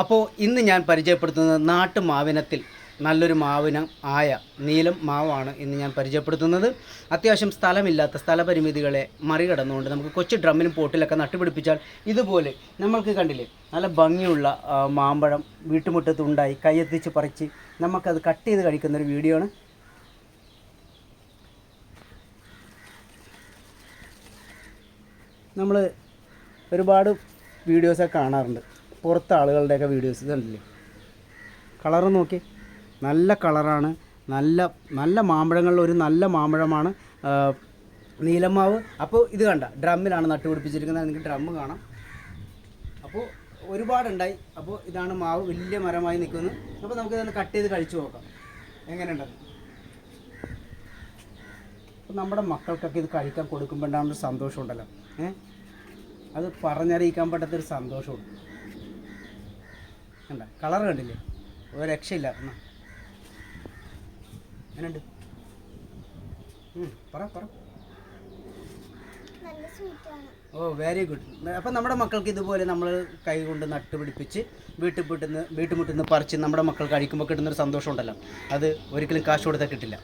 അപ്പോൾ ഇന്ന് ഞാൻ പരിചയപ്പെടുത്തുന്നത് നാട്ടുമാവിനത്തിൽ നല്ലൊരു മാവിനം ആയ നീലം മാവാണ് ഇന്ന് ഞാൻ പരിചയപ്പെടുത്തുന്നത്. അത്യാവശ്യം സ്ഥലമില്ലാത്ത സ്ഥലപരിമിതികളെ മറികടന്നുകൊണ്ട് നമുക്ക് കൊച്ചു ഡ്രമ്മിനും പോട്ടിലൊക്കെ നട്ടുപിടിപ്പിച്ചാൽ ഇതുപോലെ നമ്മൾക്ക് കണ്ടില്ലേ നല്ല ഭംഗിയുള്ള മാമ്പഴം വീട്ടുമുറ്റത്തുണ്ടായി കൈയെത്തിച്ച് പറിച്ച് നമുക്കത് കട്ട് ചെയ്ത് കഴിക്കുന്നൊരു വീഡിയോ ആണ്. നമ്മൾ ഒരുപാട് വീഡിയോസൊക്കെ കാണാറുണ്ട്, പുറത്ത് ആളുകളുടെയൊക്കെ വീഡിയോസ് കണ്ടില്ലേ. കളറ് നോക്കി, നല്ല കളറാണ്, നല്ല മാമ്പഴങ്ങളിൽ ഒരു നല്ല മാമ്പഴമാണ് നീലമാവ്. അപ്പോൾ ഇത് കണ്ട ഡ്രമ്മിലാണ് നട്ടുപിടിപ്പിച്ചിരിക്കുന്നത്, നിങ്ങൾക്ക് ഡ്രമ്മ് കാണാം. അപ്പോൾ ഒരുപാടുണ്ടായി. അപ്പോൾ ഇതാണ് മാവ്, വലിയ മരമായി നിൽക്കുന്നു. അപ്പോൾ നമുക്കിതൊന്ന് കട്ട് ചെയ്ത് കഴിച്ചു നോക്കാം എങ്ങനെയുണ്ടെന്ന്. അപ്പോൾ നമ്മുടെ മക്കൾക്കൊക്കെ ഇത് കഴിക്കാൻ കൊടുക്കുമ്പോൾ ഉണ്ടാകുന്ന ഒരു സന്തോഷമുണ്ടല്ലോ, അത് പറഞ്ഞറിയിക്കാൻ പറ്റാത്തൊരു സന്തോഷമുണ്ട്. കണ്ട കളർ കണ്ടില്ലേ, ഒരു രക്ഷയില്ല. എന്നുണ്ട് പറ. ഓ വെരി ഗുഡ്. അപ്പം നമ്മുടെ മക്കൾക്ക് ഇതുപോലെ നമ്മൾ കൈ കൊണ്ട് നട്ടുപിടിപ്പിച്ച് വീട്ടുമുട്ടുന്ന് പറിച്ച് നമ്മുടെ മക്കൾ കഴിക്കുമ്പോൾ കിട്ടുന്നൊരു സന്തോഷം ഉണ്ടല്ലോ, അത് ഒരിക്കലും കാശ് കൊടുത്താൽ കിട്ടില്ല.